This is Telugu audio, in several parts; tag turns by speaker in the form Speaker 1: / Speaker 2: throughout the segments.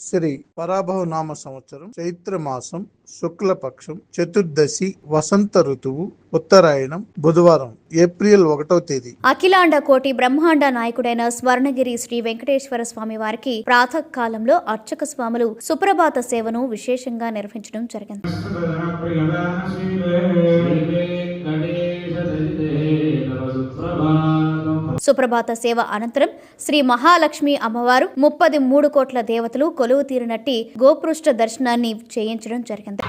Speaker 1: శ్రీ పరాభవ నామ సంవత్సరం చైత్ర మాసం శుక్లపక్షం చతుర్దశి వసంత ఋతువు ఉత్తరాయణం బుధవారం ఏప్రిల్ 1వ తేదీ.
Speaker 2: అఖిలాండ కోటి బ్రహ్మాండ నాయకుడైన స్వర్ణగిరి శ్రీ వెంకటేశ్వర స్వామి వారికి ప్రాతకాలంలో అర్చక స్వాములు సుప్రభాత సేవను విశేషంగా నిర్వహించడం జరిగింది. సుప్రభాత సేవ అనంతరం శ్రీ మహాలక్ష్మి అమ్మవారు 33 కోట్ల దేవతలు కొలువు తీరినట్టి గోపృష్ఠ దర్శనాన్ని చేయించడం జరిగింది.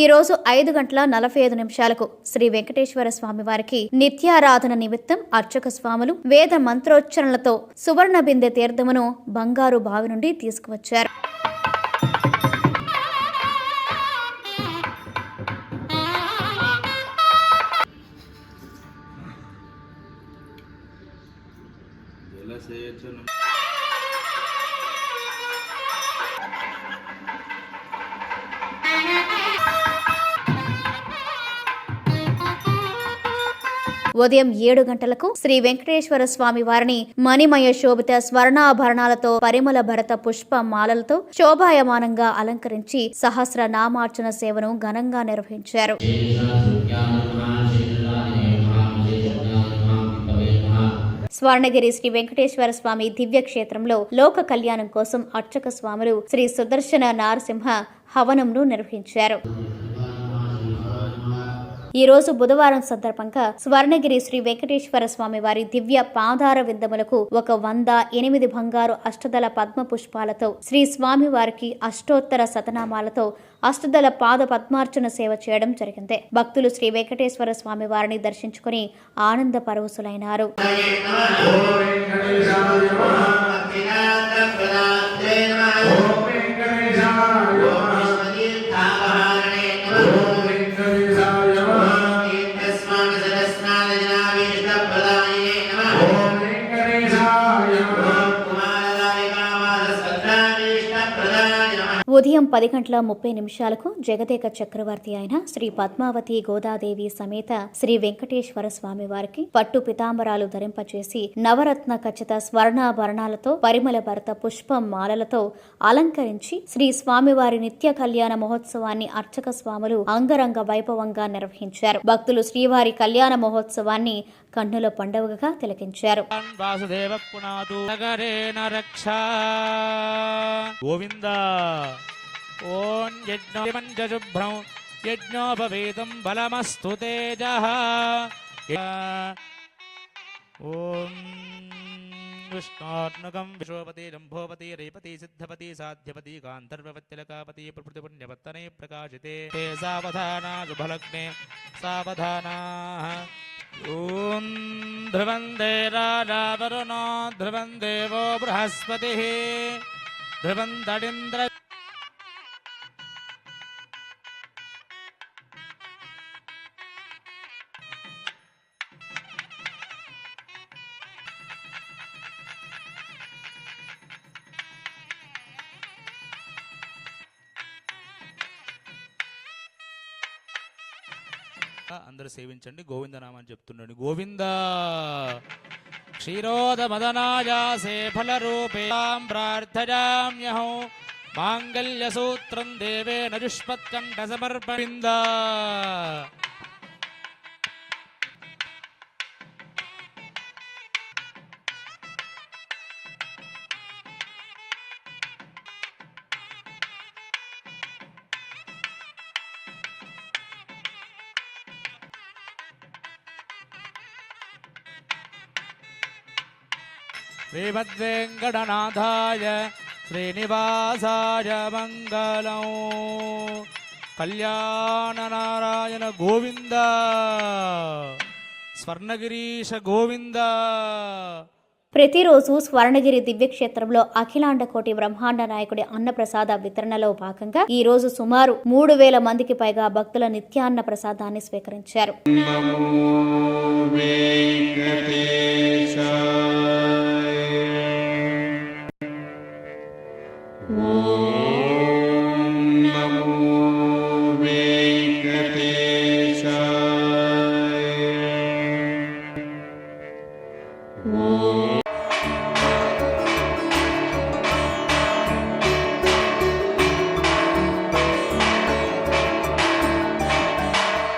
Speaker 2: ఈ రోజు 5:45 శ్రీ వెంకటేశ్వర స్వామి వారికి నిత్యారాధన నిమిత్తం అర్చక స్వాములు వేద మంత్రోచ్చరణలతో సువర్ణ బిందె తీర్థమును బంగారు బావి నుండి తీసుకువచ్చారు. ఉదయం 7 గంటలకు శ్రీ వెంకటేశ్వర స్వామి వారిని మణిమయ శోభిత స్వర్ణాభరణాలతో పరిమళ భరత పుష్ప మాలలతో శోభాయమానంగా అలంకరించి సహస్ర నామార్చన సేవను ఘనంగా నిర్వహించారు. స్వర్ణగిరి శ్రీ వెంకటేశ్వర స్వామి దివ్య క్షేత్రంలో లోక కళ్యాణం కోసం అర్చక స్వాములు శ్రీ సుదర్శన నారసింహ హవనంను నిర్వహించారు. ఈ రోజు బుధవారం సందర్భంగా స్వర్ణగిరి శ్రీ వెంకటేశ్వర స్వామి వారి దివ్య పాదార విందములకు 108 బంగారు అష్టదళ పద్మ పుష్పాలతో శ్రీ స్వామి వారికి అష్టోత్తర శతనామాలతో అష్టదళ పాద పద్మార్చన సేవ చేయడం జరిగింది. భక్తులు శ్రీ వెంకటేశ్వర స్వామి వారిని దర్శించుకుని ఆనంద పరవశులైనారు. ఉదయం 10:30 జగదేక చక్రవర్తి అయిన శ్రీ పద్మావతి గోదాదేవి సమేత శ్రీ వెంకటేశ్వర స్వామి వారికి పట్టు పితాంబరాలు ధరింపచేసి నవరత్న ఖచ్చిత స్వర్ణాభరణాలతో పరిమళ భరత పుష్ప మాలలతో అలంకరించి శ్రీ స్వామివారి నిత్య కళ్యాణ మహోత్సవాన్ని అర్చక స్వాములు అంగరంగ వైభవంగా నిర్వహించారు. భక్తులు శ్రీవారి కళ్యాణ మహోత్సవాన్ని కన్నుల పండుగగా తిలకించారు.
Speaker 3: ఓం యజ్ఞోపవేదం యజ్ఞోపవేదం బలమస్తు తేజః. ఓం విష్ణోర్నుకం విశ్వపతి రంభోపతి రేపతి సిద్ధపతి సాధ్యపతి కాంతర్వతిలకాపతి ప్రకృతి పుణ్యపత్తనే ప్రకాశితే తే సావధానా శుభలగ్నే సావధానా. ఓం ధ్రువందే రాజావరుణో ధ్రువం దేవో బృహస్పతి ధ్రువం దడింద్ర. అందరూ సేవించండి. గోవిందనామని చెప్తుండండి. గోవింద క్షీరోద మదనాయాసే ఫలరూపేం ప్రార్థయామ్యహం మాంగళ్య సూత్రం దేవేన యుష్మత్కంఠ సమర్పణింద. శ్రీమద్వేంకటనాథాయ శ్రీనివాసాయ మంగళం. కళ్యాణ నారాయణ గోవింద స్వర్ణగిరీశ గోవింద.
Speaker 2: ప్రతిరోజు స్వర్ణగిరి దివ్యక్షేత్రంలో అఖిలాండ కోటి బ్రహ్మాండ నాయకుడి అన్నప్రసాద వితరణలో భాగంగా ఈ రోజు సుమారు 3000 మందికి పైగా భక్తుల నిత్యాన్న ప్రసాదాన్ని స్వీకరించారు.
Speaker 4: ఓం